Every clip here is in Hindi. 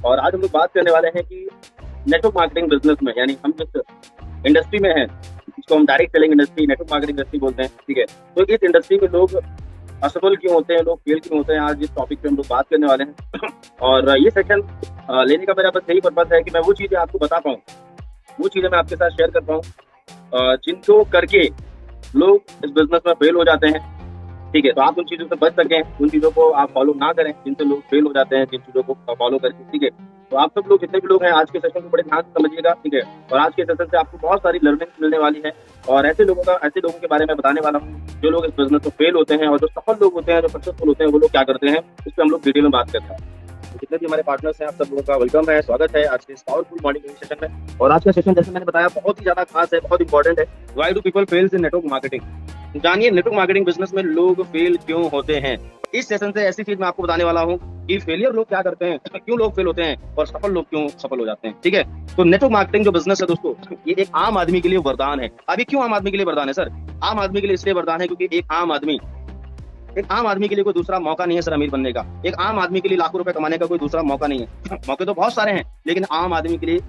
और आज हम लोग बात करने वाले हैं कि नेटवर्क मार्केटिंग बिजनेस में, यानी हम जिस इंडस्ट्री में हैं, जिसको हम direct selling industry, network marketing industry बोलते हैं, ठीक है। तो इस इंडस्ट्री में लोग असफल क्यों होते हैं, लोग फेल क्यों होते हैं, आज इस टॉपिक पे हम लोग बात करने वाले हैं। और ये सेशन लेने का मेरा बस यही पर्पज है कि मैं वो चीज़ें आपको बता पाऊँ, वो चीज़ें मैं आपके साथ शेयर कर पाऊँ जिनको करके लोग इस बिजनेस में फेल हो जाते हैं, ठीक है। तो आप उन चीज़ों से बच सकें, उन चीज़ों को आप फॉलो ना करें जिनसे लोग फेल हो जाते हैं, जिन चीज़ों को फॉलो करके, ठीक है। तो आप सब लोग जितने भी लोग हैं आज के सेशन को बड़े ध्यान से समझिएगा, ठीक है। और आज के सेशन से आपको बहुत सारी लर्निंग मिलने वाली है और ऐसे लोगों के बारे में बताने वाला हूँ जो लोग इस बिजनेस में फेल होते हैं, और जो सफल लोग होते हैं, जो सक्सेसफुल होते हैं, वो लोग क्या करते हैं, इस पर हम लोग डिटेल में बात करते हैं। तो जितने भी हमारे पार्टनर्स हैं, आप सब लोगों का वेलकम है, स्वागत है आज के इस पावरफुल मॉर्निंग सेशन में। और आज का सेशन जैसे मैंने बताया बहुत ही ज्यादा खास है, बहुत इंपॉर्टेंट है। Why do people fails in network marketing. जानिए नेटवर्क मार्केटिंग बिजनेस में लोग फेल क्यों होते हैं। इस सेशन से ऐसी चीज मैं आपको बताने वाला हूँ कि फेलियर लोग क्या करते हैं, क्यों लोग फेल होते हैं, और सफल लोग क्यों सफल हो जाते हैं, ठीक है। तो नेटवर्क मार्केटिंग जो बिजनेस है दोस्तों, ये एक आम आदमी के लिए वरदान है। अभी क्यों आम आदमी के लिए वरदान है सर? आम आदमी के लिए इसलिए वरदान है क्योंकि एक आम आदमी के लिए कोई दूसरा मौका नहीं है सर अमीर बनने का। एक आम आदमी के लिए लाखों रुपए कमाने का कोई दूसरा मौका नहीं है। मौके तो बहुत सारे हैं, लेकिन आम आदमी के लिए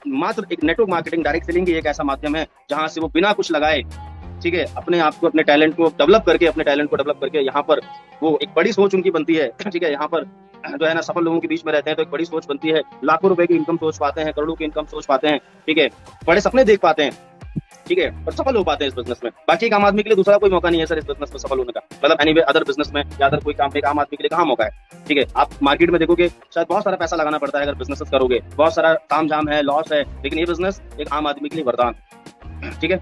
मात्र एक नेटवर्क मार्केटिंग, डायरेक्ट सेलिंग एक ऐसा माध्यम है जहां से वो बिना कुछ लगाए, ठीक है, अपने आप को, अपने टैलेंट को डेवलप करके यहाँ पर वो एक बड़ी सोच उनकी बनती है, ठीक है। यहाँ पर जो है ना, सफल लोगों के बीच में रहते हैं तो एक बड़ी सोच बनती है, लाखों रुपए की इनकम सोच पाते हैं, करोड़ों की इनकम सोच पाते हैं, ठीक है, बड़े सपने देख पाते हैं, ठीक है, और सफल हो पाते हैं इस बिजनेस में। बाकी एक आम आदमी के लिए दूसरा कोई मौका नहीं है सर इस बिजनेस में सफल होने का। मतलब एनीवे अदर बिजनेस में या अदर कोई काम में एक आम आदमी के लिए कहाँ मौका है, ठीक है। आप मार्केट में देखोगे शायद बहुत सारा पैसा लगाना पड़ता है अगर बिजनेस करोगे, बहुत सारा ताम झाम है, लॉस है, लेकिन ये बिजनेस एक आम आदमी के लिए वरदान, ठीक है।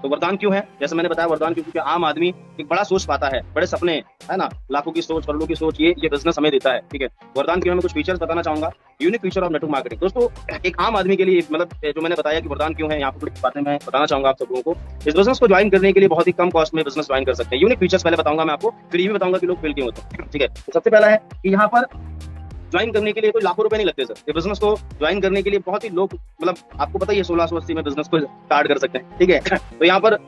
तो वरदान क्यों है? जैसे मैंने बताया वरदान क्योंकि आम आदमी एक बड़ा सोच पाता है, बड़े सपने, है ना, लाखों की सोच, करोड़ों की सोच, ये बिजनेस हमें देता है, ठीक है। वरदान क्यों है, मैं कुछ फीचर्स बताना चाहूंगा। Unique feature of network marketing दोस्तों, एक आम आदमी के लिए, मतलब जो मैंने बताया कि वरदान क्यों है, यहाँ पर कुछ बातें मैं बताना चाहूंगा आप सब लोगों को। इस बिजनेस को ज्वाइन करने के लिए बहुत ही कम कॉस्ट में बिजनेस ज्वाइन कर सकते हैं। यूनिक फीचर्स पहले बताऊंगा मैं आपको, फिर ये भी बताऊंगा कि लोग फेल क्यों होते हैं, ठीक है। तो सबसे पहला है कि यहाँ पर ज्वाइन करने के लिए कोई लाखों रुपए नहीं लगते सर। ये बिजनेस को ज्वाइन करने के लिए बहुत ही लोग, मतलब आपको पता ही है 1680 में बिजनेस को स्टार्ट कर सकते हैं, ठीक है। तो यहाँ पर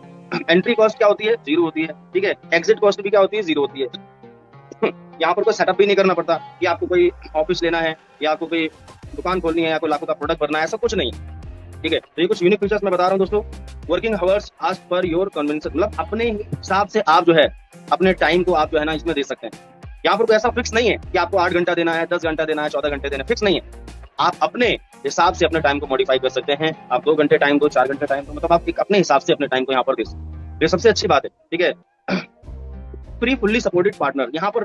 एंट्री कॉस्ट क्या होती है? 0 होती है, ठीक है। एग्जिट कॉस्ट भी क्या होती है? 0 होती है। यहाँ पर कोई सेटअप भी नहीं करना पड़ता कि आपको कोई ऑफिस लेना है या आपको कोई दुकान खोलनी है या कोई लाखों का प्रोडक्ट भरना है, ऐसा कुछ नहीं है, ठीक है। तो ये कुछ यूनिक फीचर्स मैं बता रहा हूँ दोस्तों। वर्किंग आवर्स आज पर योर कन्वेंस, मतलब अपने हिसाब से आप जो है अपने टाइम को आप जो है ना इसमें दे सकते हैं। यहाँ पर कोई ऐसा फिक्स नहीं है कि आपको 8 घंटा देना है, 10 घंटा देना है, 14 घंटे देना है, फिक्स नहीं है। आप अपने हिसाब से अपने टाइम को मॉडिफाई कर सकते हैं। आप 2 घंटे टाइम दो, 4 घंटे टाइम दो, मतलब आप अपने हिसाब से अपने टाइम को यहाँ पर दे सकते हैं। ये सबसे अच्छी बात है, ठीक है। फ्री फुल्ली सपोर्टेड पार्टनर, यहाँ पर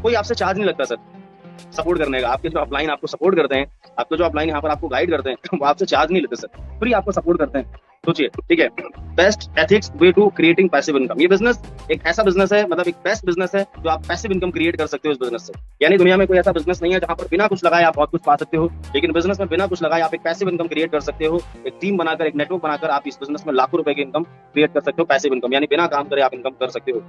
कोई आपसे चार्ज नहीं लगता सर सपोर्ट करने का। आपके जो अपलाइन आपको सपोर्ट करते हैं, आपको जो अपलाइन यहाँ पर आपको गाइड करते हैं, वो आपसे चार्ज नहीं लेते सर, फ्री आपको सपोर्ट करते हैं। सोचिए, ठीक है। Best ethics way to creating passive income, ये बिजनेस एक ऐसा बिजनेस है, मतलब एक बेस्ट बिजनेस है जो आप पैसिव इनकम क्रिएट कर सकते हो इस बिजनेस से। यानी दुनिया में कोई ऐसा बिजनेस नहीं है जहां पर बिना कुछ लगाए आप बहुत कुछ पा सकते हो, लेकिन बिजनेस में बिना कुछ लगाए आप एक पैसिव इनकम क्रिएट कर सकते हो। एक टीम बनाकर, एक नेटवर्क बनाकर आप इस बिजनेस में लाखों रुपए की इनकम क्रिएट कर सकते हो, पैसिव इनकम, यानी बिना काम करे आप इनकम कर सकते हो,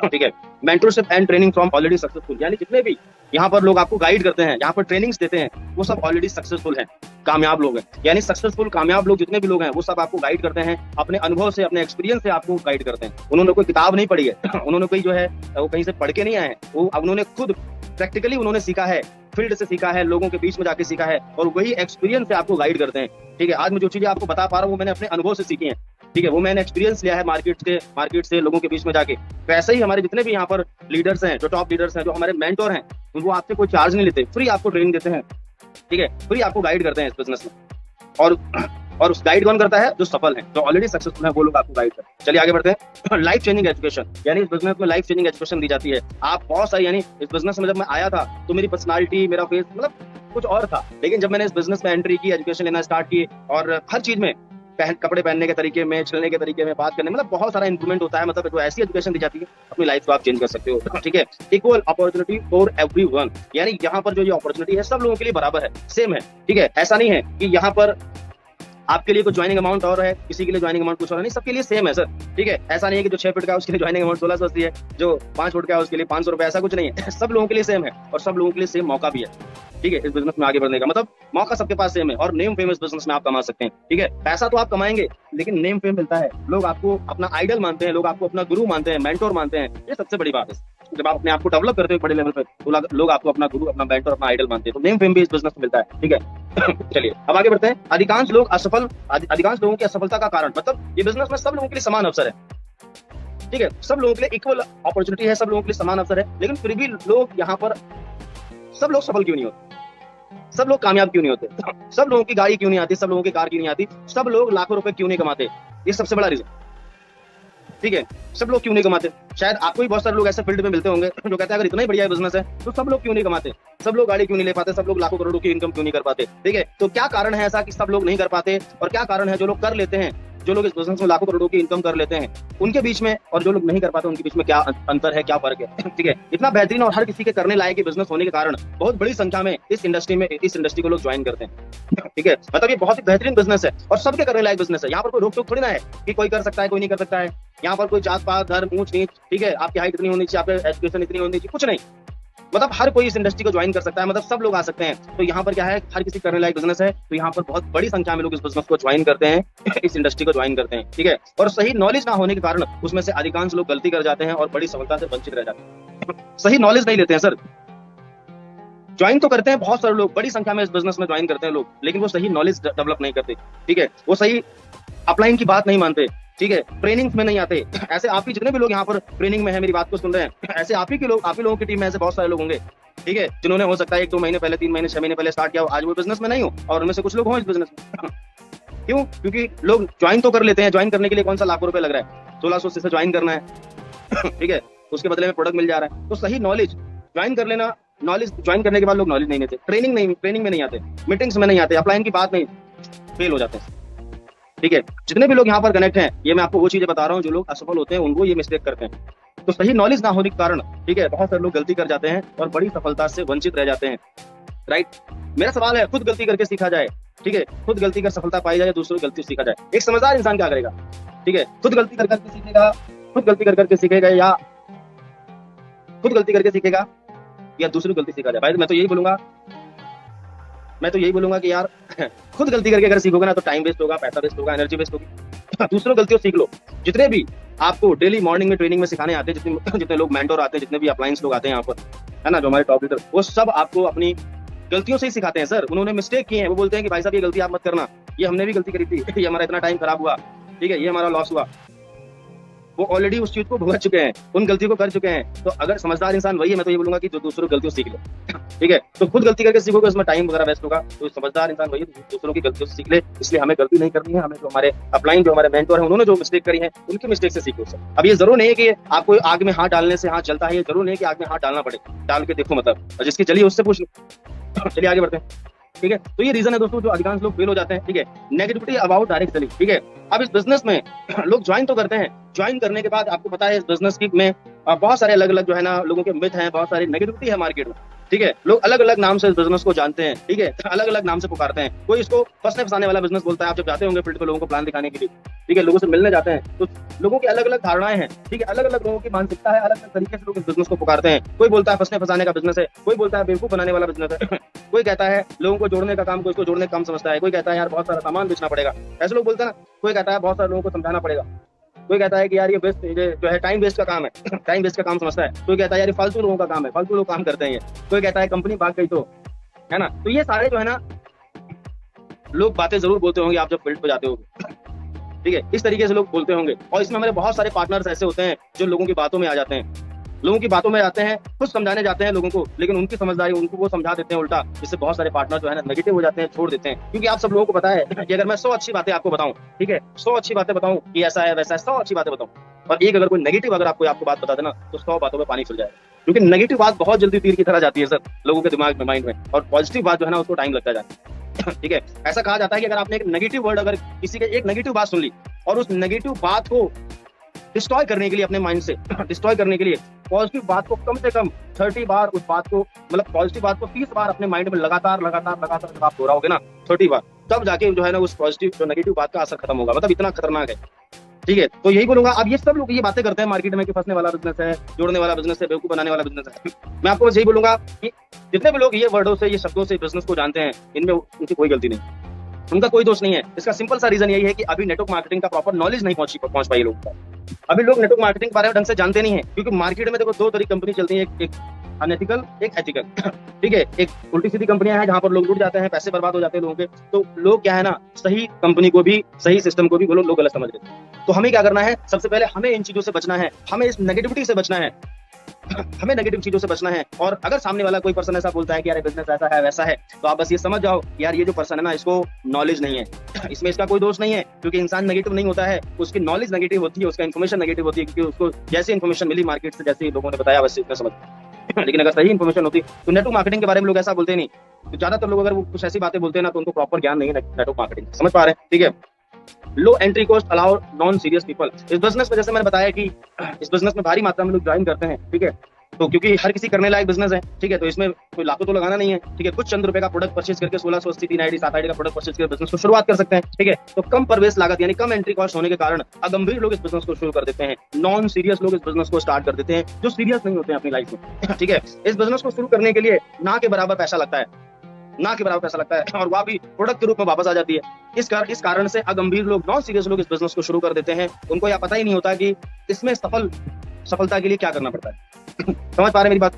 ठीक है। Mentorship and training from already successful, यानी जितने भी यहाँ पर लोग आपको गाइड करते हैं, यहाँ पर ट्रेनिंग्स देते हैं, वो सब ऑलरेडी सक्सेसफुल हैं, कामयाब लोग हैं। यानी सक्सेसफुल कामयाब लोग जितने भी लोग हैं वो सब आपको गाइड करते हैं, अपने अनुभव से, अपने एक्सपीरियंस से आपको गाइड करते हैं। उन्होंने कोई किताब नहीं पढ़ी है, उन्होंने कोई जो है वो कहीं से पढ़ के नहीं आए हैं, वो उन्होंने खुद प्रैक्टिकली उन्होंने सीखा है, फील्ड से सीखा है, लोगों के बीच में जाके सीखा है, और वही एक्सपीरियंस से आपको गाइड करते हैं, ठीक है। आज मैं जो चीजें आपको बता पा रहा हूँ वो मैंने अपने अनुभव से सीखी है, ठीक है, वो मैंने एक्सपीरियंस लिया है मार्केट से लोगों के बीच में जाके। तो ऐसे ही हमारे जितने भी यहाँ पर लीडर्स हैं, जो टॉप लीडर्स हैं, जो हमारे मेंटोर हैं, वो आपसे कोई चार्ज नहीं लेते, फ्री आपको ट्रेनिंग देते हैं, ठीक है, फ्री आपको गाइड करते हैं इस बिजनेस में। और उस गाइड कौन करता है? जो सफल है, जो ऑलरेडी सक्सेसफुल है, वो लोग आपको गाइड करते हैं। चलिए आगे बढ़ते हैं। लाइफ चेंजिंग एजुकेशन, यानी इस बिजनेस में लाइफ चेंजिंग एजुकेशन दी जाती है। आप बहुत सारी, यानी इस बिजनेस में जब मैं आया था तो मेरी पर्सनालिटी, मेरा फेस, मतलब कुछ और था, लेकिन जब मैंने इस बिजनेस में एंट्री की, एजुकेशन लेना स्टार्ट की, और हर चीज में, कपड़े पहनने के तरीके में, चलने के तरीके में, बात करने, मतलब बहुत सारा इंप्रूवमेंट होता है। मतलब जो ऐसी एजुकेशन दी जाती है, अपनी लाइफ को आप चेंज कर सकते हो, ठीक है। इक्वल अपॉर्चुनिटी फॉर एवरीवन, यानी यहाँ पर जो ये अपॉर्चुनिटी है सब लोगों के लिए बराबर है, सेम है, ठीक है। ऐसा नहीं है कि यहाँ पर आपके लिए कुछ ज्वाइनिंग अमाउंट और है, किसी के लिए ज्वाइनिंग अमाउंट कुछ और नहीं, सबके लिए सेम है सर, ठीक है। ऐसा नहीं है कि जो 6 फीट का है उसके लिए ज्वाइनिंग अमाउंट 1680 है, जो 5 फुट का है उसके लिए 500 रुपए, ऐसा कुछ नहीं है। सब लोगों के लिए सेम है और सब लोगों के लिए सेम मौका भी है, ठीक है। इस बिजनेस में आगे बढ़ने का मतलब मौका सबके पास सेम है, और नेम फेम इस बिजनेस में आप कमा सकते हैं, ठीक है। पैसा तो आप कमाएंगे, लेकिन नेम फेम मिलता है, लोग आपको अपना आइडल मानते हैं, लोग आपको अपना गुरु मानते हैं, मेंटोर मानते हैं, ये सबसे बड़ी बात है, जब आप अपने आप को डेवलप करते हो बड़े लेवल पे, तो लोग आपको अपना गुरु, अपना मेंटर, अपना आइडल मानते हैं। तो नेम फेम भी इस बिजनेस में मिलता है, ठीक है। चलिए अब आगे बढ़ते हैं। अधिकांश लोगों की असफलता का कारण, मतलब ये बिजनेस में सब लोगों के लिए समान अवसर है, ठीक है, सब लोगों के लिए इक्वल अपॉर्चुनिटी है, सब लोगों के लिए समान अवसर है, लेकिन फिर भी लोग यहाँ पर, सब लोग सफल क्यों नहीं होते, सब लोग कामयाब क्यों नहीं होते, सब लोगों की गाड़ी क्यों नहीं आती, सब लोगों की कार क्यों नहीं आती, सब लोग लाखों रुपए क्यों नहीं कमाते, ये सबसे बड़ा रीजन, ठीक है। सब लोग क्यों नहीं कमाते? शायद आपको भी बहुत सारे लोग ऐसे फील्ड में मिलते होंगे जो कहते हैं अगर इतना ही बढ़िया बिजनेस है तो सब लोग क्यों नहीं कमाते, सब लोग गाड़ी क्यों नहीं ले पाते, सब लोग लाखों करोड़ों की इनकम क्यों नहीं कर पाते, ठीक है। तो क्या कारण है ऐसा कि सब लोग नहीं कर पाते, और क्या कारण है जो लोग कर लेते हैं, जो लोग इस बिजनेस में लाखों करोड़ों की इनकम कर लेते हैं, उनके बीच में और जो लोग नहीं कर पाते उनके बीच में क्या अंतर है, क्या फर्क है, ठीक है। इतना बेहतरीन और हर किसी के करने लायक बिजनेस होने के कारण बहुत बड़ी संख्या में इस इंडस्ट्री को लोग ज्वाइन करते हैं, ठीक है। मतलब ये बहुत ही बेहतरीन बिजनेस है और सबके करने लायक बिजनेस है। यहाँ पर कोई रोक टोक थोड़ी ना है कि कोई कर सकता है कोई नहीं कर सकता है। यहाँ पर कोई जात पात धर्म ऊंच नीच, ठीक है, आपकी हाइट इतनी होनी चाहिए, आपकी एजुकेशन इतनी होनी चाहिए, कुछ नहीं, मतलब हर कोई इस इंडस्ट्री को ज्वाइन कर सकता है, मतलब सब लोग आ सकते हैं। तो यहाँ पर क्या है, हर किसी करने लायक बिजनेस है, तो यहाँ पर बहुत बड़ी संख्या में लोग इस बिजनेस को ज्वाइन करते हैं, इस इंडस्ट्री को ज्वाइन करते हैं, ठीक है। और सही नॉलेज ना होने के कारण उसमें से अधिकांश लोग गलती कर जाते हैं और बड़ी सफलता से वंचित रह जाते हैं। सही नॉलेज नहीं लेते हैं सर, ज्वाइन तो करते हैं बहुत सारे लोग, बड़ी संख्या में इस बिजनेस में ज्वाइन करते हैं लोग, लेकिन वो सही नॉलेज डेवलप नहीं करते, ठीक है, वो सही अपलाइन की बात नहीं मानते, ठीक है, ट्रेनिंग में नहीं आते। ऐसे आप ही जितने भी लोग यहाँ पर ट्रेनिंग में है, मेरी बात को सुन रहे हैं, ऐसे आप ही लोगों की टीम में ऐसे बहुत सारे लोग होंगे, ठीक है, जिन्होंने हो सकता है 1-2 महीने पहले, 3 महीने 6 महीने पहले स्टार्ट किया हो, आज वो बिजनेस में नहीं हो, और उनमें से कुछ लोग हो इस बिजनेस में। क्यों? क्योंकि लोग ज्वाइन तो कर लेते हैं, ज्वाइन करने के लिए कौन सा लाखों रुपए लग रहा है, 1600 से ज्वाइन करना है, ठीक है, उसके बदले में प्रोडक्ट मिल जा रहा है। तो सही नॉलेज ज्वाइन कर लेना, नॉलेज ज्वाइन करने के बाद लोग नॉलेज नहीं लेते, ट्रेनिंग में नहीं आते, मीटिंग्स में नहीं आते, अपलाइन की बात नहीं, फेल हो जाते हैं, ठीक है। जितने भी लोग यहाँ पर कनेक्ट हैं, ये मैं आपको वो चीजें बता रहा हूँ जो लोग असफल होते हैं उनको ये मिस्टेक करते हैं। तो सही नॉलेज ना होने के कारण, ठीक है, बहुत सारे लोग गलती कर जाते हैं और बड़ी सफलता से वंचित रह जाते हैं, राइट। मेरा सवाल है, खुद गलती करके सीखा जाए, ठीक है, खुद गलती कर सफलता पाई जाए, दूसरों की गलती सीखा जाए। एक समझदार इंसान क्या करेगा, ठीक है, खुद गलती कर करके सीखेगा, खुद गलती कर करके सीखेगा, या खुद गलती करके सीखेगा या दूसरी गलती सीखा जाए। भाई मैं तो यही बोलूंगा कि यार खुद गलती करके अगर सीखोगे ना तो टाइम वेस्ट होगा, पैसा वेस्ट होगा, एनर्जी वेस्ट होगी। दूसरों गलतियों सीख लो। जितने भी आपको डेली मॉर्निंग में ट्रेनिंग में सिखाने आते हैं, जितने लोग मेंटोर आते हैं, जितने भी अप्लायंस लोग आते हैं यहाँ पर, है ना, जो हमारे टॉप लीडर, वो सब आपको अपनी गलतियों से ही सिखाते हैं सर। उन्होंने मिस्टेक की है, वो बोलते हैं कि भाई साहब ये गलती आप मत करना, ये हमने भी गलती करी थी, ये हमारा इतना टाइम खराब हुआ, ठीक है, ये हमारा लॉस हुआ। वो ऑलरेडी उस चीज को भुगत चुके हैं, उन गलतियों को कर चुके हैं। तो अगर समझदार इंसान वही है, मैं तो ये बोलूंगा कि जो दूसरों की गलतियों सीख ले, ठीक है। तो खुद गलती करके सीखोगे, उसमें टाइम वगैरह वेस्ट होगा। तो समझदार इंसान वही है, दूसरों की गलतियों से सीख ले। इसलिए हमें गलती नहीं करनी है, हमें जो हमारे अपलाइन, जो हमारे मेंटोर हैं, उन्होंने जो मिस्टेक करी है, उनकी मिस्टेक से सीखो सर। अब ये जरूर नहीं है कि आपको आग में हाथ डालने से हाथ जलता है, ये जरूर नहीं है कि आग में हाथ डालना पड़े, डाल के देखो मतलब, और जिसकी जली उससे पूछ लो। चलिए आगे बढ़ते हैं, ठीक है। तो ये रीजन है दोस्तों जो अधिकांश लोग फेल हो जाते हैं, ठीक है। नेगेटिविटी अबाउट डायरेक्ट सेलिंग, ठीक है। अब इस बिजनेस में लोग ज्वाइन तो करते हैं, ज्वाइन करने के बाद आपको पता है इस बिजनेस की में बहुत सारे अलग अलग जो है ना लोगों के मिथ हैं, बहुत सारी नेगेटिविटी है मार्केट में, ठीक है। लोग अलग अलग नाम से इस बिजनेस को जानते हैं, ठीक है, अलग अलग नाम से पुकारते हैं। कोई इसको फंसने फंसाने वाला बिजनेस बोलता है। आप जब जाते होंगे फील्ड पे लोगों को प्लान दिखाने के लिए, ठीक है, लोगों से मिलने जाते हैं, तो लोगों की अलग अलग धारणाएं हैं, ठीक है, अलग अलग लोगों की मानसिकता है, अलग अलग तरीके से लोग इस बिजनेस को पुकारते हैं। कोई बोलता है फंसने फंसाने का बिजनेस है, कोई बोलता है बेवकूफ बनाने वाला बिजनेस है, कोई कहता है लोगों को जोड़ने का काम, कोई इसको जोड़ने का काम समझता है, कोई कहता है यार बहुत सारा सामान बेचना पड़ेगा, ऐसे लोग बोलते हैं ना। कोई कहता है बहुत सारे लोगों को समझाना पड़ेगा, कोई कहता है कि यार ये बेस्ट जो है टाइम वेस्ट का काम है, टाइम वेस्ट का काम समझता है। कोई कहता है यार ये फालतू लोगों का काम है, फालतू लोग काम करते हैं ये। कोई कहता है कंपनी भाग गई तो, है ना। तो ये सारे जो है ना लोग बातें जरूर बोलते होंगे आप जब फील्ड पे जाते होंगे, ठीक है, इस तरीके से लोग बोलते होंगे। और इसमें हमारे बहुत सारे पार्टनर्स ऐसे होते हैं जो लोगों की बातों में आ जाते हैं, लोगों की बातों में आते हैं, खुद समझाने जाते हैं लोगों को, लेकिन उनकी समझदारी उनको वो समझा देते हैं उल्टा, जिससे बहुत सारे पार्टनर जो है ना नेगेटिव हो जाते हैं, छोड़ देते हैं। क्योंकि आप सब लोगों को पता है कि अगर मैं 100 अच्छी बातें आपको बताऊं, ठीक है, 100 अच्छी बातें बताऊं कि ऐसा है वैसा है, 100 अच्छी बातें बताऊं, और एक अगर कोई नेगेटिव अगर आपको बात बता देना, तो 100 बातों में पानी फिर जाएगा। क्योंकि नेगेटिव बात बहुत जल्दी तीर की तरह जाती है सर लोगों के दिमाग में, माइंड में, और पॉजिटिव बात जो है ना उसको टाइम लगता जाता है, ठीक है। ऐसा कहा जाता है कि अगर आपने एक नेगेटिव वर्ड, अगर किसी के एक नेगेटिव बात सुन ली और उस नेगेटिव बात को डिस्ट्रॉय करने के लिए, अपने माइंड से डिस्ट्रॉय करने के लिए पॉजिटिव बात को कम से कम 30 बार, उस बात को मतलब पॉजिटिव बात को 30 बार अपने माइंड में लगातार जब आप दोहराओगे ना 30 बार, तब जाके जो है ना उस पॉजिटिव जो नेगेटिव बात का असर खत्म होगा। मतलब इतना खतरनाक है, ठीक है। तो यही बोलूंगा। अब ये सब लोग ये बातें करते हैं मार्केट में कि फंसने वाला बिजनेस है, जोड़ने वाला बिजनेस है, बेवकूफ बनाने वाला बिजनेस है। मैं आपको बस यही बोलूंगा कि जितने भी लोग ये वर्डों से, ये शब्दों से बिजनेस को जानते हैं, इनमें उनकी कोई गलती नहीं, उनका कोई दोष नहीं है। इसका सिंपल सा रीजन यही है कि अभी नेटवर्क मार्केटिंग का प्रॉपर नॉलेज नहीं पहुंच पाई लोगों को। अभी लोग नेटवर्क मार्केटिंग के बारे में ढंग से जानते नहीं है, क्योंकि मार्केट में देखो दो तरह की कंपनी चलती है, एक अनएथिकल, एक एथिकल। ठीक है, एक उल्टी सीधी कंपनियां हैं जहां पर लोग लूट जाते हैं, पैसे बर्बाद हो जाते हैं लोगों के। तो लोग क्या है ना, सही कंपनी को भी, सही सिस्टम को भी वो लोग गलत समझ रहे हैं। तो हमें क्या करना है, सबसे पहले हमें इन चीजों से बचना है, हमें इस नेगेटिविटी से बचना है, हमें नेगेटिव चीजों से बचना है। और अगर सामने वाला कोई पर्सन ऐसा बोलता है कि यार बिजनेस ऐसा है वैसा है, तो आप बस ये समझ जाओ यार ये जो पर्सन है ना, इसको नॉलेज नहीं है। इसमें इसका कोई दोष नहीं है, क्योंकि इंसान नेगेटिव नहीं होता है, उसकी नॉलेज नेगेटिव होती है, उसका इन्फॉर्मेशन नेगेटिव होती है, क्योंकि उसको जैसी इन्फॉर्मेशन मिली मार्केट से, जैसे लोगों ने बताया वैसे उसने समझ। लेकिन अगर सही इन्फॉर्मेशन होती तो नेटवर्क मार्केटिंग के बारे में लोग ऐसा बोलते नहीं। तो ज्यादातर लोग अगर वो कुछ ऐसी बातें बोलते हैं ना, तो उनको प्रॉपर ज्ञान नहीं है नेटवर्क मार्केटिंग, समझ पा रहे हैं? ठीक है, low entry cost allow non serious people. इस बिजनेस में जैसे मैंने बताया कि इस बिजनेस में भारी मात्रा में लोग ज्वाइन करते हैं। ठीक है, तो क्योंकि हर किसी करने लायक बिजनेस है। ठीक है, तो इसमें कोई लाखों तो लगाना नहीं है। ठीक है, कुछ चंद रुपए का प्रोडक्ट परचेज करके 1680 3 आईडी 7 आईडी का प्रोडक्ट परचेज करके बिजनेस को शुरुआत कर सकते हैं। ठीक है, तो कम प्रवेश लागत यानी कम एंट्री कॉस्ट होने के कारण अगंभीर लोग इस बिजनेस को शुरू कर देते हैं, नॉन सीरियस लोग इस बिजनेस को स्टार्ट कर देते हैं, जो सीरियस नहीं होते हैं अपनी लाइफ में। ठीक है, इस बिजनेस को शुरू करने के लिए ना के बराबर पैसा लगता है, ना के बराबर पैसा लगता है, और वह भी प्रोडक्ट के रूप में वापस आ जाती है। इस कारण से अगंभीर लोग, नॉन सीरियस लोग इस बिजनेस को शुरू कर देते हैं। उनको यह पता ही नहीं होता कि इसमें सफलता के लिए क्या करना पड़ता है। समझ पा रहे मेरी बात?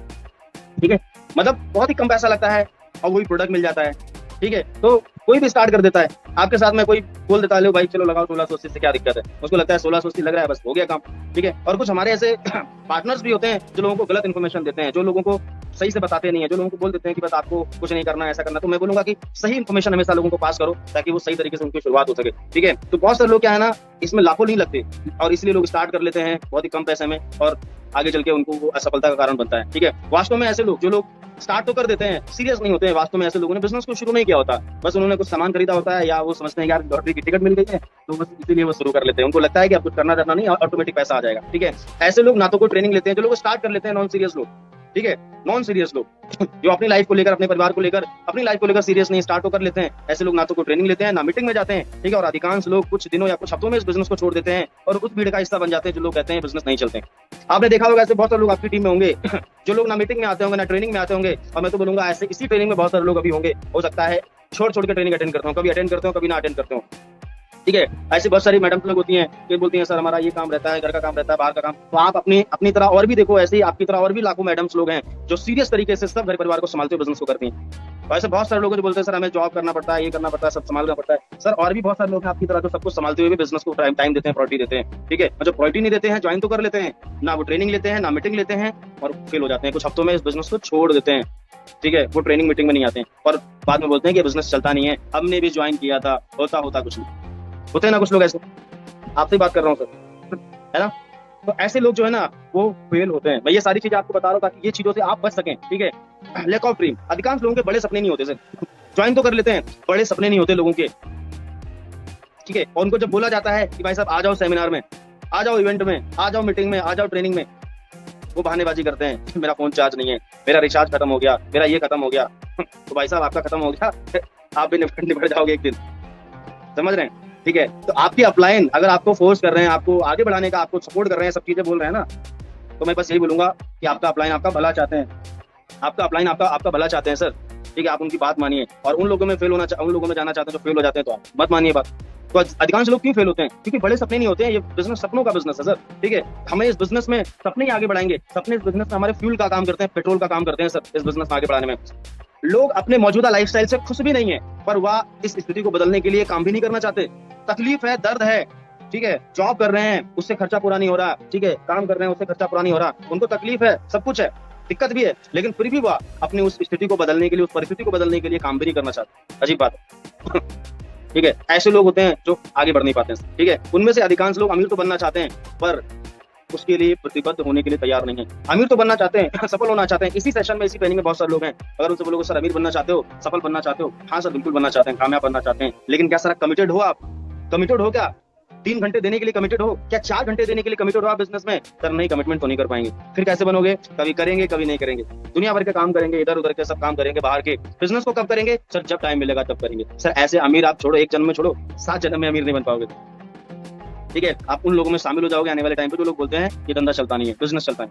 ठीक है, मतलब बहुत ही कम पैसा लगता है और वही प्रोडक्ट मिल जाता है। ठीक है, तो कोई भी स्टार्ट कर देता है। आपके साथ में कोई बोल देता है लो भाई चलो लगाओ 1680 से क्या दिक्कत है, उसको लगता है 1680 लग रहा है बस हो गया काम। ठीक है, और कुछ हमारे ऐसे पार्टनर्स भी होते हैं जो लोगों को गलत इन्फॉर्मेशन देते हैं, जो लोगों को सही से बताते नहीं है, जो लोगों को बोल देते हैं कि बस आपको कुछ नहीं करना, ऐसा करना। तो मैं बोलूंगा कि सही इन्फॉर्मेशन हमेशा लोगों को पास करो, ताकि वो सही तरीके से उनकी शुरुआत हो सके। ठीक है, तो बहुत सारे लोग क्या है ना, इसमें लाखों नहीं लगते और इसलिए लोग स्टार्ट कर लेते हैं बहुत ही कम पैसे में, और आगे चल के उनको वो असफलता का कारण बनता है। ठीक है, वास्तव में ऐसे लोग, जो लोग स्टार्ट तो कर देते हैं, सीरियस नहीं होते हैं, वास्तव में ऐसे लोगों ने बिजनेस को शुरू नहीं किया होता, बस उन्होंने कुछ सामान खरीदा होता है, या वो समझते हैं यार लॉटरी की टिकट मिल गई है तो बस इसीलिए वो शुरू कर लेते हैं। उनको लगता है कि अब कुछ करना नहीं, ऑटोमेटिक पैसा आ जाएगा। ठीक है, ऐसे लोग ना तो कोई ट्रेनिंग लेते हैं, जो लोग स्टार्ट कर लेते हैं नॉन सीरियस लोग। ठीक है, नॉन सीरियस लोग जो अपनी लाइफ को लेकर, अपने परिवार को लेकर, अपनी लाइफ को लेकर सीरियस नहीं, स्टार्ट तो कर लेते हैं, ऐसे लोग ना तो कोई ट्रेनिंग लेते हैं, ना मीटिंग में जाते हैं। ठीक है, और अधिकांश लोग कुछ दिनों या कुछ हफ्तों में इस बिजनेस को छोड़ देते हैं और उस भीड़ का हिस्सा बन जाते हैं जो लोग कहते हैं बिजनेस नहीं चलते। आपने देखा होगा ऐसे बहुत सारे लोग आपकी टीम में होंगे जो लोग ना मीटिंग में आते होंगे, ना ट्रेनिंग में आते होंगे, और मैं तो बोलूंगा ऐसे इसी ट्रेनिंग में बहुत सारे लोग अभी होंगे, हो सकता है छोड़ के ट्रेनिंग अटेंड करते हो, कभी अटेंड करते हो, कभी ना अटेंड करते हो। ठीक है, ऐसी बहुत सारी मैडम लोग होती हैं कि बोलती हैं सर हमारा ये काम रहता है, घर का काम रहता है, बाहर का काम। तो आप अपनी तरह और भी देखो, ऐसे ही आपकी तरह और भी लाखों मैडम्स लोग हैं जो सीरियस तरीके से सब घर परिवार को संभालते हुए बिजनेस को करती हैं। तो ऐसे बहुत सारे लोग जो बोलते हैं सर हमें जॉब करना पड़ता है, ये करना पड़ता है, सब संभालना पड़ता है। सर और भी बहुत सारे लोग हैं आपकी तरह जो सब कुछ संभालते हुए भी बिजनेस को टाइम देते हैं, प्रायोरिटी देते हैं। ठीक है, जो प्रायोरिटी नहीं देते हैं, ज्वाइन तो कर लेते हैं, ना वो ट्रेनिंग लेते हैं, ना मीटिंग लेते हैं, और फेल हो जाते हैं, कुछ हफ्तों में इस बिजनेस को छोड़ देते हैं। ठीक है, वो ट्रेनिंग मीटिंग में नहीं आते हैं और बाद में बोलते हैं कि बिजनेस चलता नहीं है, हमने भी ज्वाइन किया था, होता कुछ नहीं। होते हैं ना कुछ लोग ऐसे, आपसे बात कर रहा हूँ सर, है ना? तो ऐसे लोग जो है ना वो फेल होते हैं। मैं ये सारी चीजें आपको बता रहा हूँ ताकि ये चीजों से आप बच सकें। ठीक है, लैक ऑफ ड्रीम, अधिकांश लोगों के बड़े सपने नहीं होते सर, ज्वाइन तो कर लेते हैं, बड़े सपने नहीं होते लोगों के। ठीक है, और उनको जब बोला जाता है कि भाई साहब आ जाओ सेमिनार में, आ जाओ इवेंट में, आ जाओ मीटिंग में, आ जाओ ट्रेनिंग में, वो बहानेबाजी करते हैं, मेरा फोन चार्ज नहीं है, मेरा रिचार्ज खत्म हो गया, मेरा ये खत्म हो गया। तो भाई साहब आपका खत्म हो गया, आप भी निपट जाओगे एक दिन, समझ रहे हैं? ठीक है, तो आपकी अपलाइन अगर आपको फोर्स कर रहे हैं, आपको आगे बढ़ाने का, आपको सपोर्ट कर रहे हैं, सब चीजें बोल रहे हैं ना, तो मैं बस यही बोलूंगा कि आपका अपलाइन आपका भला चाहते हैं, आपका अपलाइन आपका भला चाहते हैं सर। ठीक है, आप उनकी बात मानिए, और उन लोगों में उन लोगों में जाना चाहते हैं जो फेल हो जाते हैं, तो आप मत मानिए बात। तो अधिकांश लोग क्यों फेल होते हैं? क्योंकि बड़े सपने नहीं होते हैं, ये बिजनेस सपनों का बिजनेस है सर। ठीक है, हमें इस बिजनेस में सपने ही आगे बढ़ाएंगे, सपने इस बिजनेस में हमारे फ्यूल का काम करते हैं, पेट्रोल का काम करते हैं सर इस बिजनेस में आगे बढ़ाने में। लोग अपने मौजूदा लाइफस्टाइल से खुश भी नहीं है, पर वह इस स्थिति को बदलने के लिए काम भी नहीं करना चाहते। तकलीफ है, दर्द है। ठीक है, जॉब कर रहे हैं उससे खर्चा पूरा नहीं हो रहा, ठीक है, काम कर रहे हैं उससे खर्चा पूरा नहीं हो रहा, उनको तकलीफ है, सब कुछ है, दिक्कत भी है, लेकिन फिर भी वह अपनी उस स्थिति को बदलने के लिए, उस परिस्थिति को बदलने के लिए काम भी नहीं करना चाहते। अजीब बात है। ठीक है, ऐसे लोग होते हैं जो आगे बढ़ नहीं पाते हैं। ठीक है, उनमें से अधिकांश लोग अमीर तो बनना चाहते हैं, पर उसके लिए प्रतिबद्ध होने के लिए तैयार नहीं है। अमीर तो बनना चाहते हैं, सफल होना चाहते हैं। इसी सेशन में, इसी ट्रेनिंग में बहुत सारे लोग हैं, अगर उनसे बोलोगे सर अमीर बनना चाहते हो, सफल बनना चाहते हो? हाँ सर बिल्कुल बनना चाहते हैं, कामयाब बनना चाहते हैं, लेकिन क्या सर कमिटेड हो आप? कमिटेड हो क्या? 3 घंटे देने के लिए कमिटेड हो क्या? 4 घंटे देने के लिए कमिटेड हो आप बिजनेस में? सर नहीं, कमिटमेंट तो नहीं कर पाएंगे। फिर कैसे बनोगे? कभी करेंगे, कभी नहीं करेंगे, दुनिया भर के काम करेंगे, इधर उधर के सब काम करेंगे, बाहर के। बिजनेस को कब करेंगे? सर जब टाइम मिलेगा तब करेंगे। सर ऐसे अमीर आप छोड़ो, एक जन्म में छोड़ो, 7 जन्म में अमीर नहीं बन पाओगे। ठीक है, आप उन लोगों में शामिल हो जाओगे आने वाले टाइम पे जो लोग बोलते हैं ये धंधा चलता नहीं है, बिजनेस चलता है।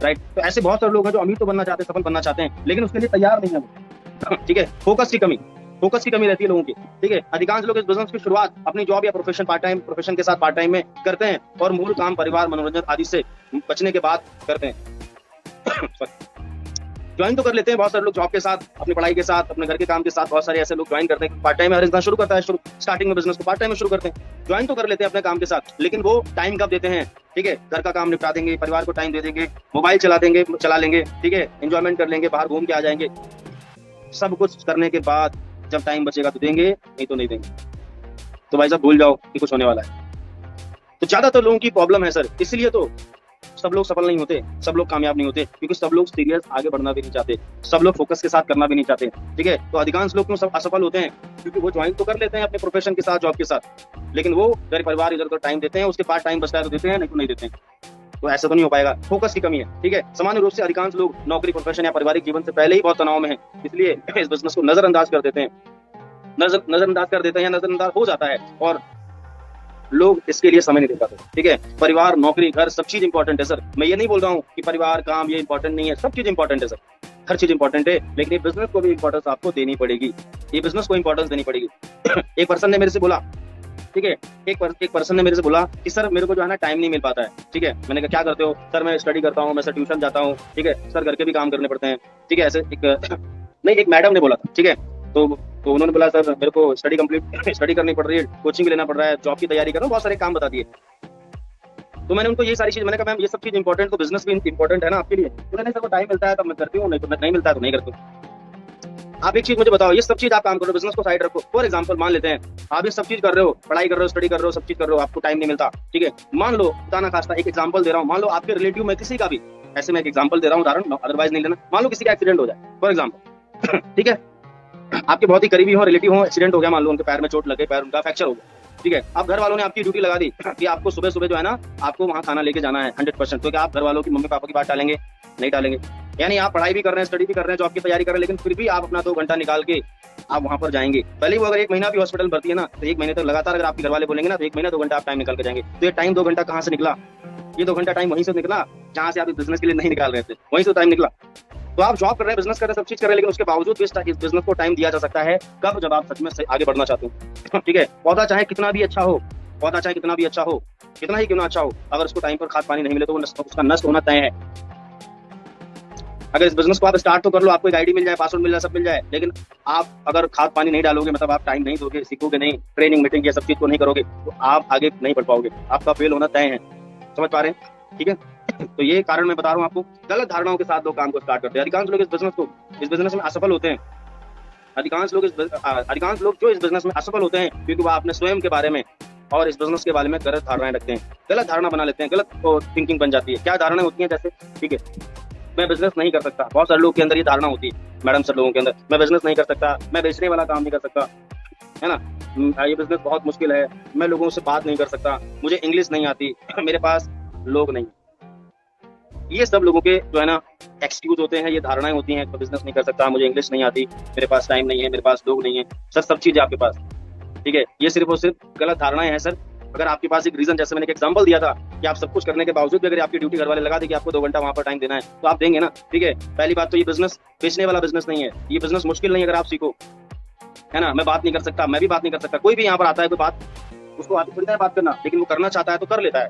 राइट, तो ऐसे बहुत सारे लोग हैं जो अमीर तो बनना चाहते हैं, सफल बनना चाहते हैं, लेकिन उसके लिए तैयार नहीं है वो। ठीक है, फोकस की कमी, फोकस की कमी रहती है लोगों की, ठीक है। अधिकांश लोग इस बिजनेस की शुरुआत अपनी जॉब या प्रोफेशन के साथ पार्ट टाइम में करते हैं और मूल काम परिवार, मनोरंजन आदि से बचने के बाद करते हैं। ज्वाइन तो कर लेते हैं बहुत सारे लोग जॉब के साथ, अपनी पढ़ाई के साथ, अपने घर के काम के साथ, बहुत सारे ऐसे लोग ज्वाइन करते हैं। पार्ट टाइम में हर इंसान शुरू करता है, स्टार्टिंग में बिजनेस को पार्ट टाइम में शुरू करते हैं, ज्वाइन तो कर लेते हैं अपने काम के साथ, लेकिन वो टाइम कब देते हैं, ठीक है। घर का काम निपटा देंगे, परिवार को टाइम दे देंगे, मोबाइल चला लेंगे, ठीक है, एंजॉयमेंट कर लेंगे, बाहर घूम के आ जाएंगे। सब कुछ करने के बाद जब टाइम बचेगा तो देंगे, नहीं तो नहीं देंगे। तो भाई साहब भूल जाओ कि कुछ होने वाला है। तो ज्यादातर लोगों की प्रॉब्लम है सर, इसलिए तो सब लोग सफल नहीं होते, सब लोग कामयाब नहीं होते, क्योंकि सब लोग सीरियस आगे बढ़ना भी नहीं चाहते, सब लोग फोकस के साथ करना भी नहीं चाहते, ठीक है। तो अधिकांश लोग क्यों सब असफल होते हैं, क्योंकि वो ज्वाइन तो कर लेते हैं अपने प्रोफेशन के साथ, जॉब के साथ, लेकिन वो घर परिवार इधर उधर टाइम देते हैं, उसके बाद टाइम बचता है तो देते हैं, नहीं तो नहीं देते हैं। तो ऐसा तो नहीं हो पाएगा, फोकस की कमी है, ठीक है। सामान्य रूप से अधिकांश लोग नौकरी, प्रोफेशन या पारिवारिक जीवन से पहले ही बहुत तनाव में है, इसलिए इस बिजनेस को नजरअंदाज कर देते हैं, नजरअंदाज हो जाता है, और लोग इसके लिए समय नहीं दे पाते, ठीक है। परिवार, नौकरी, घर, सब चीज इंपॉर्टेंट है सर। मैं ये नहीं बोल रहा हूँ कि परिवार, काम ये इंपॉर्टेंट नहीं है, सब चीज इंपॉर्टेंट है सर, हर चीज इंपॉर्टेंट है, लेकिन ये बिजनेस को भी इंपॉर्टेंस आपको देनी पड़ेगी, ये बिजनेस को इंपॉर्टेंस देनी पड़ेगी। एक पर्सन ने मेरे से बोला, ठीक है, एक पर्सन ने मेरे से बोला कि सर मेरे को जो है ना टाइम नहीं मिल पाता है, ठीक है। मैंने कहा क्या करते हो? सर मैं स्टडी करता हूँ, मैं सर ट्यूशन जाता हूँ, ठीक है सर, घर के भी काम करने पड़ते हैं, ठीक है। ऐसे एक मैडम ने बोला था, ठीक है। तो उन्होंने बोला सर मेरे को स्टडी करनी पड़ रही है, कोचिंग भी लेना पड़ रहा है, जॉब की तैयारी कर रहा हूँ, बहुत सारे काम बता दिए। तो मैंने उनको ये सारी चीज, मैंने कहा मैम ये सब चीज इंपॉर्टेंट, तो बिजनेस भी इंपॉर्टेंट है ना आपके लिए। उन्होंने सर को टाइम मिलता है तब मैं करती हूँ, नहीं तो नहीं मिलता है तो नहीं करती हूँ। आप एक चीज मुझे बताओ, ये सब चीज आप काम करो, बिजनेस को साइड रखो। फॉर एग्जांपल मान लेते हैं आप ये सब चीज कर रहे हो, पढ़ाई कर रहे हो, स्टडी कर रहे हो, सब चीज कर रहे हो, आपको टाइम नहीं मिलता, ठीक है। मान लो बताना खास्ता एक एग्जांपल दे रहा हूँ, मान लो आपके रिलेटिव में किसी का भी, ऐसे मैं एक एग्जांपल दे रहा हूँ, उदाहरण, अदरवाइज नहीं लेना। मान लो किसी का एक्सीडेंट हो जाए फॉर एग्जांपल, ठीक है, आपके बहुत ही करीबी हो, रिलेटिव हो, एक्सीडेंट हो गया, मान लो उनके पैर में चोट लगे, पैर उनका फ्रैक्चर हो गया, ठीक है। अब घर वालों ने आपकी ड्यूटी लगा दी कि आपको सुबह सुबह जो है ना आपको वहाँ खाना लेके जाना है 100%। तो क्या आप घर वालों की, मम्मी पापा की बात टालेंगे? नहीं टालेंगे। यानी आप पढ़ाई भी कर रहे हैं, स्टडी भी कर रहे हैं, जॉब की तैयारी कर रहे हैं, लेकिन फिर भी आप अपना 2 घंटा निकाल के आप वहाँ पर जाएंगे। पहले वो अगर 1 महीना भी हॉस्पिटल भर्ती है ना, तो 1 महीने तक लगातार अगर आपके घर वाले बोलेंगे ना, तो 1 महीना 2 घंटा आप टाइम निकाल के जाएंगे। तो ये टाइम 2 घंटा कहाँ से निकला? ये 2 घंटा टाइम वहीं से निकला जहाँ से आप इस बिजनेस के लिए नहीं निकाल रहे थे, वहीं से टाइम निकला। तो आप जॉब कर रहे हैं, बिजनेस कर रहे हैं, सब चीज कर रहे हैं, लेकिन उसके बावजूद भी इस बिजनेस को टाइम दिया जा सकता है कब? जब आप सच में आगे बढ़ना चाहते हो, ठीक है। पौधा चाहे कितना भी अच्छा हो, कितना ही क्यों ना अच्छा हो, अगर उसको टाइम पर खाद पानी नहीं मिले तो उसका नष्ट होना तय है। अगर इस बिजनेस को आप स्टार्ट तो कर लो, आपको एक आईडी मिल जाए, पासवर्ड मिल जाए, सब मिल जाए, लेकिन आप अगर खाद पानी नहीं डालोगे, मतलब आप टाइम नहीं दोगे, सीखोगे नहीं, ट्रेनिंग मीटिंग ये सब चीज को नहीं करोगे, तो आप आगे नहीं बढ़ पाओगे, आपका फेल होना तय है। समझ पा रहे हैं? ठीक है। तो ये कारण मैं बता रहा हूँ आपको, गलत धारणाओं के साथ लोग काम को स्टार्ट करते हैं। अधिकांश लोग इस बिजनेस में असफल होते हैं। अधिकांश लोग जो इस बिजनेस में असफल होते हैं क्योंकि वो अपने स्वयं के बारे में और इस बिजनेस के बारे में गलत धारणाएं रखते हैं, गलत धारणा बना लेते हैं, गलत थिंकिंग बन जाती है। क्या धारणाएं होती हैं? जैसे ठीक है, मैं बिजनेस नहीं कर सकता। बहुत सारे लोगों के अंदर ये धारणा होती है, मैडम सर लोगों के अंदर, मैं बिजनेस नहीं कर सकता, मैं बेचने वाला काम नहीं कर सकता, है ना, ये बिजनेस बहुत मुश्किल है, मैं लोगों से बात नहीं कर सकता, मुझे इंग्लिश नहीं आती, मेरे पास लोग नहीं। ये सब लोगों के जो है ना एक्सक्यूज होते हैं, ये धारणाएं होती हैं, तो बिजनेस नहीं कर सकता, मुझे इंग्लिश नहीं आती, मेरे पास टाइम नहीं है, मेरे पास लोग नहीं है। सर सब चीज है आपके पास, ठीक है। ये सिर्फ और सिर्फ गलत धारणाएं हैं सर। अगर आपके पास एक रीजन, जैसे मैंने एक एग्जांपल दिया था कि आप सब कुछ करने के बावजूद भी अगर आपकी ड्यूटी घर वाले लगा दे कि आपको 2 घंटा वहां पर टाइम देना है, तो आप देंगे ना, ठीक है। पहली बात तो ये बिजनेस बेचने वाला बिजनेस नहीं है, ये बिजनेस मुश्किल नहीं है अगर आप सीखो, है ना। मैं बात नहीं कर सकता, मैं भी बात नहीं कर सकता, कोई भी यहाँ पर आता है कोई बात, उसको आती थोड़ी है बात करना, लेकिन वो करना चाहता है तो कर लेता है,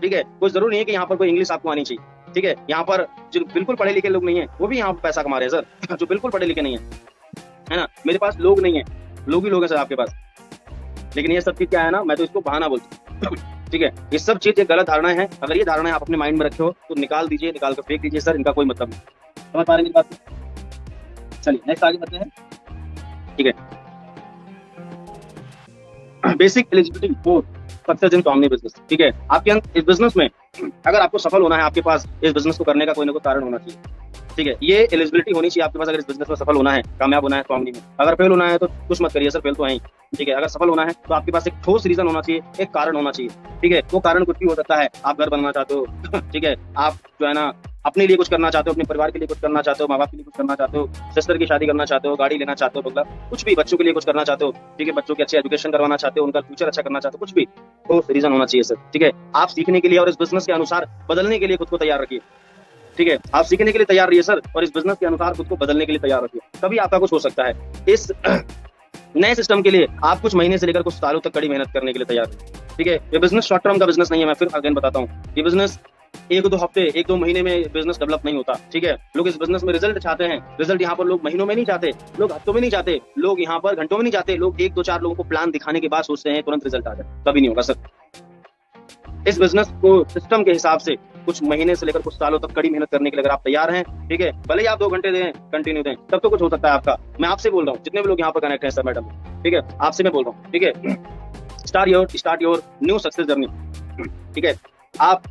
ठीक है। कोई जरूरी नहीं है कि यहाँ पर कोई इंग्लिश आपको आनी चाहिए, ठीक है। यहाँ पर जो बिल्कुल पढ़े लिखे लोग नहीं है वो भी यहाँ पर पैसा कमा रहे हैं सर, जो बिल्कुल पढ़े लिखे नहीं है ना। मेरे पास लोग नहीं है, लोग ही लोग हैं सर आपके पास, लेकिन ये सब चीज क्या है ना, मैं तो इसको बहाना बोलता हूँ, ठीक है। ये सब चीज एक गलत धारणाएं हैं। अगर ये धारणाएं आप अपने माइंड में रखे हो तो निकाल दीजिए, निकाल कर फेंक दीजिए सर, इनका कोई मतलब नहीं। समझ पा रहे हैं मेरी बात? चलिए नेक्स्ट आगे बढ़ते हैं, ठीक है। Basic eligibility for success in family business, ठीक है। आपके इस बिजनेस में अगर आपको सफल होना है, आपके पास इस बिजनेस को करने का कोई ना कोई कारण होना चाहिए, ठीक है। ये एलिजिबिलिटी होनी चाहिए आपके पास। अगर इस बिजनेस में सफल होना है, कामयाब होना है फैमिली में, अगर फेल होना है तो कुछ मत करिए सर, फेल तो है ही, ठीक है। अगर सफल होना है तो आपके पास एक ठोस रीजन होना चाहिए, एक कारण होना चाहिए, ठीक है। वो कारण कुछ भी हो सकता है, आप घर बनना चाहते हो, ठीक है, आप जो है ना अपने लिए कुछ करना चाहते हो, अपने परिवार के लिए कुछ करना चाहते हो, माँ बाप के लिए कुछ करना चाहते हो, सिस्टर की शादी करना चाहते हो, गाड़ी लेना चाहते हो, बंगला, कुछ भी, बच्चों के लिए कुछ करना चाहते हो, ठीक है, बच्चों की अच्छी एजुकेशन करवाना चाहते हो, उनका फ्यूचर अच्छा करना चाहते हो, कुछ भी तो रीजन होना चाहिए सर, ठीक है। आप सीखने के लिए और इस बिजनेस के अनुसार बदलने के लिए खुद को तैयार रखिए, ठीक है। आप सीखने के लिए तैयार रहिए सर, और इस बिजनेस के अनुसार खुद को बदलने के लिए तैयार रखिए, तभी आपका कुछ हो सकता है। नए सिस्टम के लिए आप कुछ महीने से लेकर कुछ सालों तक कड़ी मेहनत करने के लिए तैयार हैं। ठीक है, ये बिजनेस शॉर्ट टर्म का बिजनेस नहीं है। मैं फिर अगेन बताता हूँ, ये बिजनेस एक दो हफ्ते, एक दो महीने में बिजनेस डेवलप नहीं होता। ठीक है, लोग इस बिजनेस में रिजल्ट चाहते हैं। रिजल्ट यहाँ पर लोग महीनों में नहीं चाहते, लोग हफ्तों में नहीं चाहते, लोग यहाँ पर घंटों में नहीं चाहते। लोग एक दो चार लोगों को प्लान दिखाने के बाद सोचते हैं तुरंत रिजल्ट आ जाए, कभी नहीं होगा सर। इस बिजनेस को सिस्टम के हिसाब से कुछ महीने से लेकर कुछ सालों तक कड़ी मेहनत करने के लिए अगर आप तैयार हैं, ठीक है, भले ही आप 2 घंटे दें, कंटिन्यू दें, तब तो कुछ हो सकता है आपका। मैं आपसे बोल रहा हूँ, जितने भी लोग यहाँ पर कनेक्ट हैं सर मैडम, ठीक है, आपसे मैं बोल रहा हूँ, ठीक है, start your new success journey. ठीक है, आप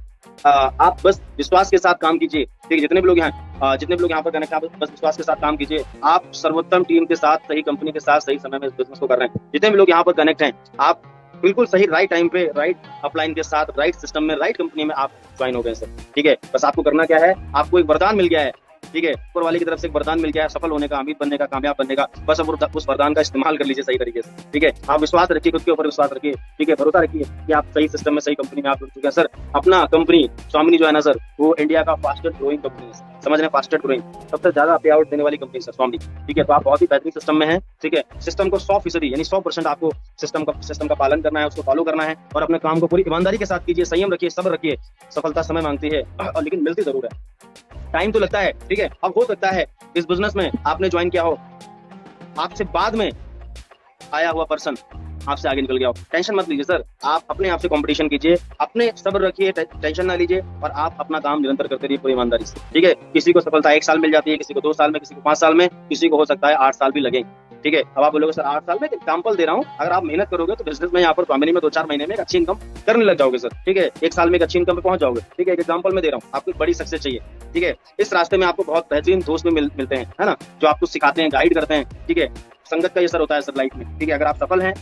बस विश्वास के साथ काम कीजिए। ठीक है, जितने भी लोग यहाँ पर कनेक्ट, आप बस विश्वास के साथ काम कीजिए। आप सर्वोत्तम टीम के साथ, सही कंपनी के साथ, सही समय में इस बिजनेस को कर रहे हैं। जितने भी लोग यहाँ पर कनेक्ट हैं, आप बिल्कुल सही राइट टाइम पे, राइट अपलाइन के साथ, राइट सिस्टम में, राइट कंपनी में आप ज्वाइन हो गए सर। ठीक है, बस आपको करना क्या है, आपको एक वरदान मिल गया है। ठीक है, ऊपर वाले की तरफ से एक वरदान मिल गया है, सफल होने का, अमीर बनने का, कामयाब बनने का। बस अब उस वरदान का इस्तेमाल कर लीजिए सही तरीके से। ठीक है, आप विश्वास रखिए, खुद के ऊपर विश्वास रखिए। ठीक है, भरोसा रखिए कि आप सही सिस्टम में, सही कंपनी में आप जुड़ चुके हैं सर। अपना कंपनी स्वामिनी जो है ना सर, वो इंडिया का फास्टेस्ट ग्रोइंग कंपनी है। समझ रहे हैं, फास्टेस्ट ग्रोइंग, सबसे ज्यादा पे आउट देने वाली कंपनी सर स्वामिनी। ठीक है, तो आप बहुत ही बेहतरीन सिस्टम में है। ठीक है, सिस्टम को 100% यानी 100% आपको सिस्टम का पालन करना है, उसको फॉलो करना है और अपने काम को पूरी ईमानदारी के साथ कीजिए। संयम रखिए, सब्र रखिए। सफलता समय मांगती है और लेकिन मिलती जरूर है, टाइम तो लगता है। ठीक है, अब हो सकता है इस बिजनेस में आपने ज्वाइन किया हो, आपसे बाद में आया हुआ पर्सन आपसे आगे निकल गया हो। टेंशन मत लीजिए सर, आप अपने आप से कंपटीशन कीजिए, अपने सब्र रखिए, टेंशन ना लीजिए और आप अपना काम निरंतर करते रहिए पूरी ईमानदारी से। ठीक है, किसी को सफलता 1 साल मिल जाती है, किसी को 2 साल में, किसी को 5 साल में, किसी को हो सकता है 8 साल भी लगे। ठीक है, अब आप बोलोगे सर 8 साल में, एग्जाम्पल दे रहा हूँ, अगर आप मेहनत करोगे तो बिजनेस में यहाँ पर फैमिली में 2-4 महीने में एक अच्छी इनकम करने लग जाओगे सर। ठीक है, 1 साल में एक अच्छी इनकम पे पहुंच जाओगे। ठीक है, एक एग्जाम्पल में दे रहा हूँ, आपको बड़ी सक्सेस चाहिए। ठीक है, इस रास्ते में आपको बहुत बेहतरीन दोस्त भी मिलते हैं, है ना, जो आपको सिखाते हैं, गाइड करते हैं। ठीक है, संगत का ये सर होता है सर लाइफ में। ठीक है, अगर आप सफल हैं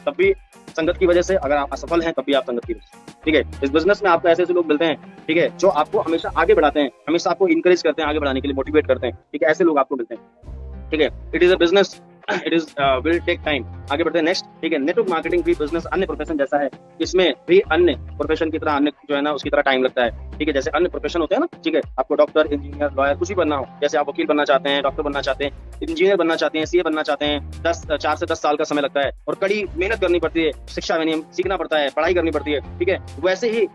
तब भी संगत की वजह से, अगर आप असफल हैं तब भी आप संगत की वजह से। ठीक है, इस बिजनेस में आपको ऐसे लोग मिलते हैं, ठीक है, जो आपको हमेशा आगे बढ़ाते हैं, हमेशा आपको इंकरेज करते हैं, आगे बढ़ाने के लिए मोटिवेट करते हैं। ठीक है, ऐसे लोग आपको मिलते हैं। ठीक है, it is a business, it is will take time. आगे बढ़ते हैं नेक्स्ट। ठीक है, नेटवर्क मार्केटिंग भी बिजनेस अन्य प्रोफेशन जैसा है, इसमें भी अन्य प्रोफेशन की तरह, अन्य जो है ना उसकी तरह टाइम लगता है। ठीक है, जैसे अन्य प्रोफेशन होते हैं ना, ठीक है, आपको डॉक्टर, इंजीनियर, लॉयर कुछ भी बनना हो, जैसे आप वकील बनना चाहते हैं, डॉक्टर बनना चाहते हैं, इंजीनियर बनना चाहते हैं, सीए बनना चाहते हैं, 4 से 10 साल का समय लगता है और कड़ी मेहनत करनी पड़ती है, शिक्षा में सीखना पड़ता है, पढ़ाई करनी पड़ती है। ठीक है, वैसे ही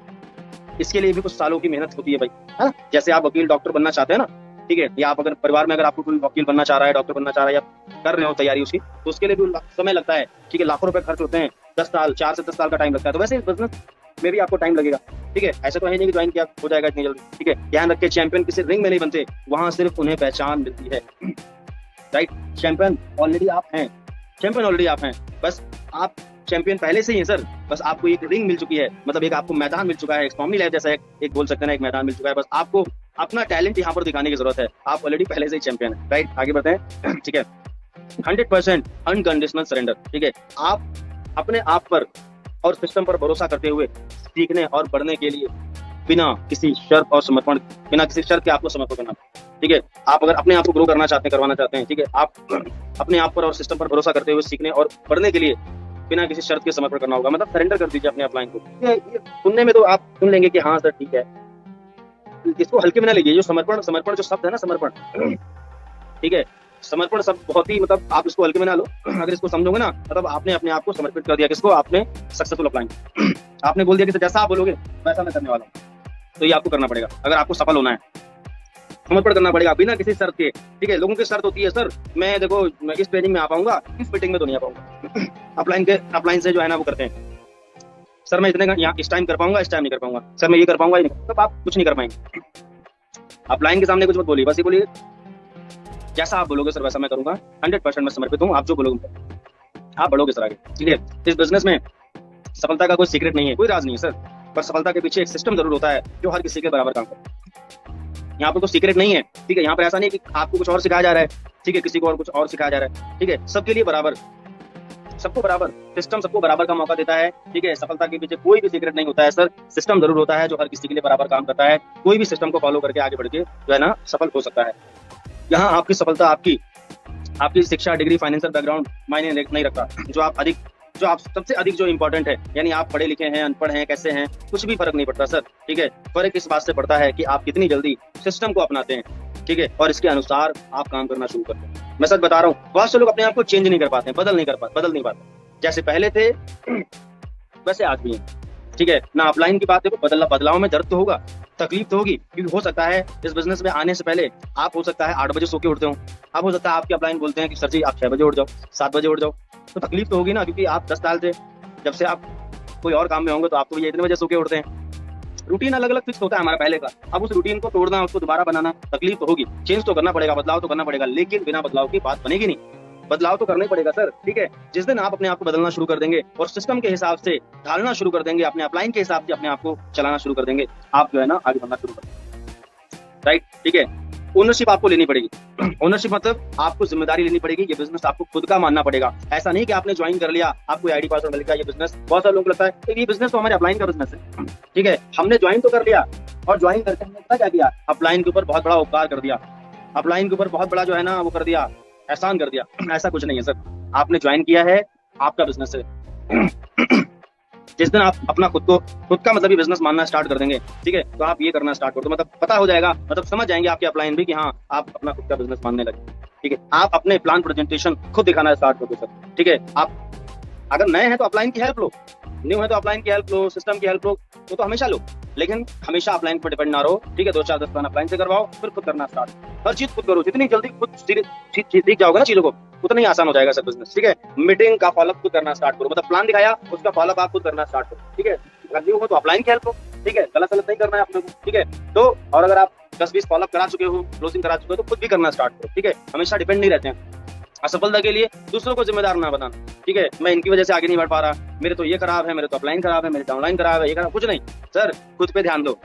इसके लिए भी कुछ सालों की मेहनत होती है भाई, है ना। जैसे आप वकील, डॉक्टर बनना चाहते हैं ना, ठीक है, या आप अगर परिवार में अगर आपको कोई वकील बनना चाह रहा है, डॉक्टर बनना चाह रहा है, या कर रहे हो तैयारी उसकी, तो उसके लिए भी समय लगता है। ठीक है, लाखों रुपए खर्च होते हैं, 10 साल, 4 से 10 साल का टाइम लगता है। तो वैसे इस बिजनेस में भी आपको टाइम लगेगा। ठीक है, ऐसा तो है नहीं कि ज्वाइन किया हो जाएगा इतनी जल्दी। ठीक है, ध्यान रखिए, चैंपियन किसी रिंग में नहीं बनते, वहां सिर्फ उन्हें पहचान मिलती है। राइट, चैंपियन ऑलरेडी आप हैं, चैंपियन ऑलरेडी आप हैं, बस आप चैंपियन पहले से ही हैं सर। बस आपको एक रिंग मिल चुकी है, मतलब एक आपको मैदान मिल चुका है, एक स्वामी लाइफ जैसा एक बोल सकते हैं ना, एक मैदान मिल चुका है। बस आपको अपना टैलेंट यहाँ पर दिखाने की जरूरत है, आप ऑलरेडी पहले से ही चैंपियन है। राइट, आगे बढ़ते हैं। ठीक है, 100% अनकंडीशनल सरेंडर। ठीक है, आप अपने आप पर और सिस्टम पर भरोसा करते हुए सीखने और बढ़ने के लिए बिना किसी शर्त और समर्पण, बिना किसी शर्त के आपको समर्पण करना। ठीक है, आप अगर अपने आप को ग्रो करना चाहते हैं, करवाना चाहते हैं, ठीक है, आप अपने आप पर और सिस्टम पर भरोसा करते हुए सीखने और बढ़ने के लिए बिना किसी शर्त के समर्पण करना होगा, मतलब सरेंडर कर दीजिए अपने अपलाइन को। ये सुनने में तो आप सुन लेंगे कि हाँ सर ठीक है, इसको हल्के में ना लीजिए। जो समर्पण जो शब्द है ना, समर्पण, ठीक है, समर्पण शब्द बहुत ही, मतलब आप इसको हल्के में ना लो। अगर इसको समझोगे ना, मतलब आपने अपने आप को समर्पित कर दिया। किसको? आपने सक्सेसफुल अपलाइन। आपने बोल दिया कि जैसा आप बोलोगे वैसा मैं करने वाला हूँ। तो ये आपको करना पड़ेगा अगर आपको सफल होना है, समर्पण करना पड़ेगा बिना किसी शर्त के। ठीक है, लोगों की शर्त होती है सर, मैं देखो मैं इस ट्रेनिंग में आ पाऊंगा, इस मीटिंग में तो नहीं आ पाऊंगा। अपलाइन से जो है ना वो करते हैं, सर मैं इतने यहाँ इस टाइम कर पाऊंगा, इस टाइम नहीं कर पाऊंगा, सर मैं ये कर पाऊंगा, तब आप कुछ नहीं कर पाएंगे। अपलाइन के सामने कुछ मत बोलिए, बस ये बोलिए जैसा आप बोलोगे सर वैसा मैं करूंगा, 100% मैं समर्पित हूँ, आप जो बोलोगे आप बढ़ोगे सर आगे। ठीक है, इस बिजनेस में सफलता का कोई सीक्रेट नहीं है, कोई राज नहीं है सर, पर सफलता के पीछे एक सिस्टम जरूर होता है जो हर किसी के बराबर काम करता है। यहाँ पर कोई सीक्रेट नहीं है। ठीक है, यहाँ पर ऐसा नहीं कि आपको कुछ और सिखाया जा रहा है, ठीक है, किसी को और कुछ और सिखाया जा रहा है। ठीक है, सबके लिए बराबर, सबको बराबर, सिस्टम सबको बराबर का मौका देता है। ठीक है, सफलता के पीछे कोई भी सीक्रेट नहीं होता है सर, सिस्टम जरूर होता है जो हर किसी के लिए बराबर काम करता है। कोई भी सिस्टम को फॉलो करके आगे बढ़ के जो है ना सफल हो सकता है। यहाँ आपकी सफलता आपकी शिक्षा, डिग्री, फाइनेंशियल बैकग्राउंड मायने नहीं रखता। जो आप सबसे अधिक जो इम्पोर्टेंट है, यानी आप पढ़े लिखे हैं, अनपढ़ हैं, कैसे हैं, कुछ भी फर्क नहीं पड़ता सर। ठीक है, फर्क इस बात से पड़ता है कि आप कितनी जल्दी सिस्टम को अपनाते हैं। ठीक है, और इसके अनुसार आप काम करना शुरू करते हैं। मैं सच बता रहा हूँ, बहुत से लोग अपने आप को चेंज नहीं कर पाते, बदल नहीं पाते। जैसे पहले थे वैसे आज भी हैं, ठीक है ना। अपलाइन की बात देखो, बदलाव में दर्द तो होगा, तकलीफ तो होगी, क्योंकि हो सकता है इस बिजनेस में आने से पहले आप हो सकता है 8 बजे सो के उठते हो, आप हो सकता है आपके अपलाइन बोलते हैं कि सर जी आप 6 बजे उठ जाओ, 7 बजे उठ जाओ, तो तकलीफ तो होगी ना, क्योंकि आप 10 साल से जब से आप कोई और काम में होंगे तो आपको ये इतने बजे सो के उठते हैं। रूटीन अलग अलग फिक्स होता है हमारा पहले का, अब उस रूटीन को तोड़ना, उसको दोबारा बनाना, तकलीफ तो होगी, चेंज तो करना पड़ेगा, बदलाव तो करना पड़ेगा, लेकिन बिना बदलाव की बात बनेगी नहीं। बदलाव तो करना ही पड़ेगा सर, ठीक है। जिस दिन आप अपने आप को बदलना शुरू कर देंगे और सिस्टम के हिसाब से ढालना शुरू कर देंगे, अपने अपलाइन के हिसाब से अपने आप को चलाना शुरू कर देंगे, आप जो है ना आगे बढ़ना शुरू कर देंगे, राइट, ठीक है। ओनरशिप आपको लेनी पड़ेगी। ओनरशिप मतलब आपको जिम्मेदारी लेनी पड़ेगी, ये बिजनेस आपको खुद का मानना पड़ेगा। ऐसा नहीं कि आपने ज्वाइन कर लिया, आपको आईडी पासवर्ड मिल गया, ये बिजनेस, बहुत सारे लोगों को लगता है कि ये बिजनेस तो हमारे अपलाइन का बिजनेस है, ठीक है, हमने ज्वाइन तो कर लिया, और ज्वाइन करके हमने पता क्या किया, अपलाइन के ऊपर बहुत बड़ा उपकार कर दिया, अपलाइन के ऊपर बहुत बड़ा जो है ना वो कर दिया, एहसान कर दिया। ऐसा कुछ नहीं है सर, आपने ज्वाइन किया है, आपका बिजनेस है। जिस दिन आप अपना खुद का मतलब ये बिजनेस मानना स्टार्ट कर देंगे, ठीक है, तो आप ये करना स्टार्ट कर दो, मतलब पता हो जाएगा, मतलब समझ जाएंगे आपके अपलाइन भी कि हाँ आप अपना खुद का बिजनेस मानने लगे, ठीक है। आप अपने प्लान प्रेजेंटेशन खुद दिखाना स्टार्ट कर दो सर, ठीक है। आप अगर नए हैं तो अपलाइन की हेल्प लो, न्यू है तो अपलाइन की हेल्प लो, सिस्टम की हेल्प लो, तो हमेशा लो, लेकिन हमेशा अपलाइन पर डिपेंड ना रहो, ठीक है। 2-4-10 प्लान अपलाइन से करवाओ, फिर खुद करना स्टार्ट, हर चीज खुद करो, जितनी जल्दी खुद सीख जाओगे ना चीजों को, उतना ही आसान हो जाएगा सर बिजनेस, ठीक है। मीटिंग का फॉलोअप खुद करना स्टार्ट करो, मतलब प्लान दिखाया उसका फॉलोअप आप खुद करना स्टार्ट करो, ठीक है। अगर न्यू हो तो अपलाइन की हेल्प लो, ठीक है, गलत नहीं करना है अपने को, ठीक है। तो और अगर आप 10-20 फॉलोअप करा चुके हो, क्लोजिंग करा चुके हो, तो खुद भी करना स्टार्ट करो, ठीक है। हमेशा डिपेंड नहीं रहते हैं, असफलता के लिए दूसरों को जिम्मेदार ना बनाना, ठीक है। मैं इनकी वजह से आगे नहीं बढ़ पा रहा, मेरे तो ये खराब है, मेरे तो अपलाइन खराब है, मेरे डाउनलाइन खराब है, ये खराब, कुछ नहीं सर, खुद पे ध्यान दो।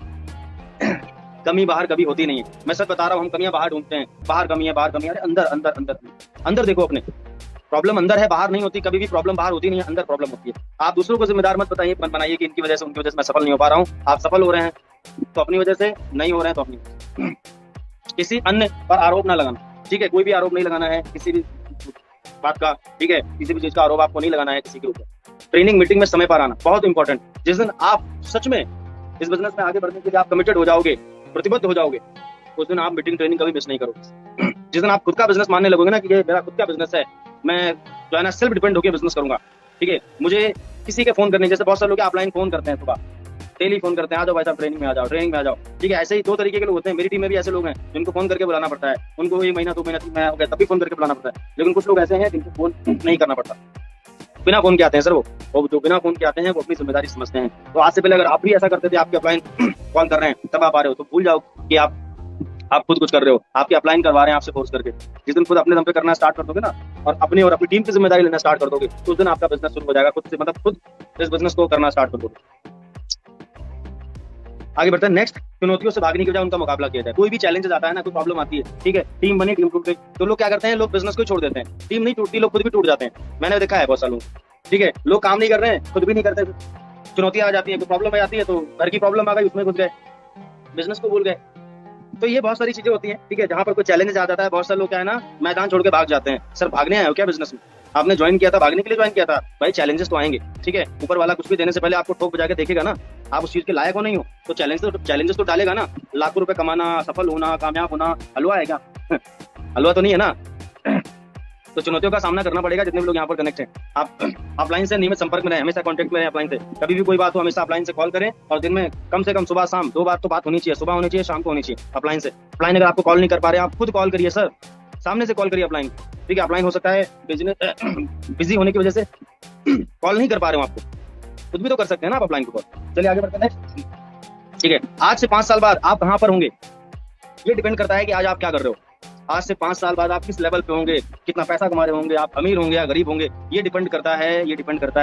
कमी बाहर कभी होती नहीं है, मैं सच बता रहा हूँ, हम कमियां बाहर ढूंढते हैं, बाहर कमी है, अरे अंदर अंदर अंदर अंदर देखो, अपने प्रॉब्लम अंदर है, बाहर नहीं होती, कभी भी प्रॉब्लम बाहर होती नहीं है, अंदर प्रॉब्लम होती है। आप दूसरों को जिम्मेदार मत बनाइए कि इनकी वजह से उनकी वजह से मैं सफल नहीं हो पा रहा हूँ। आप सफल हो रहे हैं तो अपनी वजह से, नहीं हो रहे हैं तो अपनी, किसी अन्य पर आरोप ना लगाना, ठीक है। कोई भी आरोप नहीं लगाना है किसी भी बात का, ठीक है, किसी भी चीज का आरोप आपको नहीं लगाना है किसी के ऊपर। ट्रेनिंग मीटिंग में समय पर आना बहुत इंपॉर्टेंट। जिस दिन आप सच में इस बिजनेस में आगे बढ़ने के लिए आप कमिटेड हो जाओगे, प्रतिबद्ध हो जाओगे, उस दिन आप मीटिंग ट्रेनिंग कभी मिस नहीं करोगे। जिस दिन आप खुद का बिजनेस मानने लगोगे ना कि ये मेरा खुद का बिजनेस है, मैं जो है ना सेल्फ डिपेंड होकर बिजनेस करूंगा, ठीक है, मुझे किसी के फोन करने, जैसे बहुत सारे लोग ऑफलाइन फोन करते हैं, सुबह डेली फोन करते हैं, आ जाओ भाई साहब ट्रेनिंग में आ जाओ, ट्रेनिंग में आ जाओ, ठीक है। ऐसे ही 2 तरीके के लोग होते हैं, मेरी टीम में भी ऐसे लोग हैं जिनको फोन करके बुलाना पड़ता है, उनको 1 महीना 2 महीना 3 महीना हो गया तब भी फोन करके बुलाना पड़ता है। लेकिन कुछ लोग ऐसे हैं जिनको फोन नहीं करना पड़ता, बिना फोन के आते हैं सर, वो जो बिना फोन के आते हैं वो अपनी जिम्मेदारी समझते हैं। तो आज से पहले अगर आप भी ऐसा करते थे, आपके अपलाइन कॉल कर रहे हैं तब आप आ रहे हो, तो भूल जाओ कि आप खुद कुछ कर रहे हो, आपके अपलाइन करवा रहे हैं आपसे फोर्स करके। जिस दिन खुद अपने दम पे करना स्टार्ट कर दोगे ना, और अपनी और अपनी टीम की जिम्मेदारी लेना स्टार्ट कर दोगे, तो उस दिन आपका बिजनेस शुरू हो जाएगा खुद से, मतलब खुद इस बिजनेस को करना स्टार्ट कर दोगे। आगे बढ़ते हैं नेक्स्ट, चुनौतियों से भागने की बजाय उनका मुकाबला किया जाए। कोई भी चैलेंजेस आता है ना, कोई प्रॉब्लम आती है, ठीक है, टीम बनी, टीम टूट गई, तो लोग क्या करते हैं, लोग बिजनेस को छोड़ देते हैं। टीम नहीं टूटती, लोग खुद भी टूट जाते हैं, मैंने देखा है बहुत सालों, ठीक है। लोग काम नहीं कर रहे हैं, खुद भी नहीं करते, चुनौती आ जाती है, कोई प्रॉब्लम आ जाती है तो घर की प्रॉब्लम आ गई, उसमें घुस गए, बिजनेस को भूल गए। तो ये बहुत सारी चीजें होती हैं, ठीक है। जहां पर कोई चैलेंज आ जाता है, बहुत सारे लोग क्या है ना, मैदान छोड़ के भाग जाते हैं। सर भागने आए हो क्या बिजनेस में? आपने ज्वाइन किया था भागने के लिए ज्वाइन किया था? भाई चैलेंजेस तो आएंगे, ठीक है। ऊपर वाला कुछ भी देने से पहले आपको ठोक बजा के देखेगा ना, आप उस चीज के लायक हो नहीं हो, तो चैलेंजेस तो डालेगा ना। लाखों रुपए कमाना, सफल होना, कामयाब होना हलवा है क्या? हलवा तो नहीं है ना। तो चुनौतियों का सामना करना पड़ेगा। जितने भी लोग यहाँ पर कनेक्ट हैं, आप अपलाइन से नियमित संपर्क में रहें, हमेशा कांटेक्ट में रहें अपलाइन से। कभी भी कोई बात हो हमेशा अपलाइन से कॉल करें, और दिन में कम से कम सुबह शाम 2 बार तो बात होनी चाहिए, सुबह होनी चाहिए, शाम को होनी चाहिए अपलाइन से। अपलाइन अगर आपको कॉल नहीं कर पा रहे, आप खुद कॉल करिए सर, सामने से कॉल करिए अपलाइन, ठीक है। अपलाइन हो सकता है बिजी होने की वजह से कॉल नहीं कर पा रहे हो, आपको खुद भी तो कर सकते हैं ना आप अपलाइन को कॉल। चलिए आगे बढ़ते हैं, ठीक है। आज से 5 साल बाद आप कहाँ पर होंगे, ये डिपेंड करता है कि आज आप क्या कर रहे हो। आज से 5 साल बाद आप किस लेवल पे होंगे, कितना पैसा कमा रहे होंगे, आप अमीर होंगे या गरीब होंगे, ये डिपेंड करता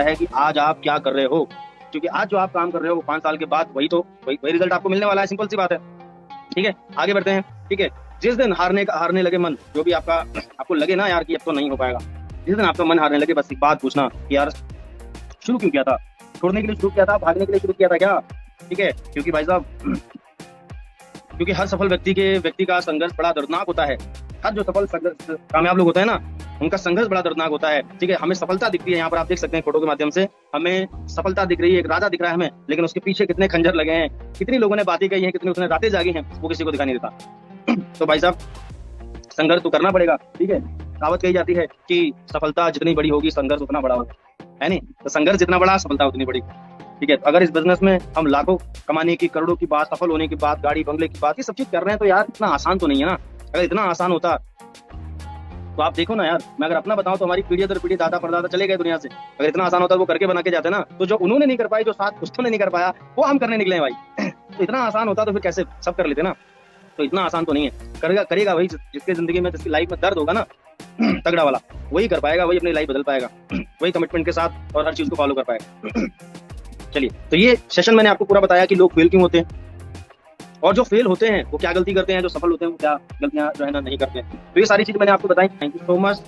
है कि आज आप क्या कर रहे हो। क्योंकि आज जो आप काम कर रहे हो, 5 साल के बाद वही रिजल्ट आपको मिलने वाला है, सिंपल सी बात है, ठीक है। आगे बढ़ते हैं, ठीक है। जिस दिन हारने लगे मन, जो भी आपको लगे ना यार कि अब तो नहीं हो पाएगा, जिस दिन आपका मन हारने लगे, बस एक बात पूछना कि यार शुरू क्यों किया था, छोड़ने के लिए शुरू किया था, भागने के लिए शुरू किया था क्या, ठीक है। क्योंकि भाई साहब, क्योंकि हर सफल व्यक्ति का संघर्ष बड़ा दर्दनाक होता है। हर जो सफल कामयाब लोग होते हैं ना, उनका संघर्ष बड़ा दर्दनाक होता है, ठीक है। हमें सफलता दिखती है, यहाँ पर आप देख सकते हैं फोटो के माध्यम से, हमें सफलता दिख रही है, एक राजा दिख रहा है हमें, लेकिन उसके पीछे कितने खंजर लगे हैं, कितनी लोगों ने बातें कही हैं, कितनी उसने रातें जागी हैं, वो किसी को दिखाई नहीं देता। तो भाई साहब संघर्ष तो करना पड़ेगा, ठीक है। कहावत कही जाती है कि सफलता जितनी बड़ी होगी संघर्ष उतना बड़ा होगा, है नहीं? तो संघर्ष जितना बड़ा सफलता उतनी बड़ी। ठीक है, तो अगर इस बिजनेस में हम लाखों कमाने की, करोड़ों की बात, सफल होने की बात, गाड़ी बंगले की बात, ये सब चीज कर रहे हैं, तो यार इतना आसान तो नहीं है ना। अगर इतना आसान होता तो आप देखो ना यार, मैं अगर अपना बताऊं तो हमारी पीढ़ी दर पीढ़ी, दादा परदादा चले गए दुनिया से। अगर इतना आसान होता वो करके बना के जाते ना, तो जो उन्होंने नहीं कर पाई, जो साथ दोस्तों ने नहीं कर पाया, वो हम करने निकले हैं भाई। तो इतना आसान होता तो फिर कैसे सब कर लेते ना। तो इतना आसान तो नहीं है। करेगा करेगा वही जिसके जिंदगी में, जिसकी लाइफ में दर्द होगा ना तगड़ा वाला, वही कर पाएगा, वही अपनी लाइफ बदल पाएगा, वही कमिटमेंट के साथ और हर चीज को फॉलो कर पाएगा। चलिए, तो ये सेशन मैंने आपको पूरा बताया कि लोग फेल क्यों होते हैं, और जो फेल होते हैं वो क्या गलती करते हैं, जो सफल होते हैं वो क्या गलतियां जो है ना नहीं करते हैं। तो ये सारी चीज मैंने आपको बताई। Thank you so much.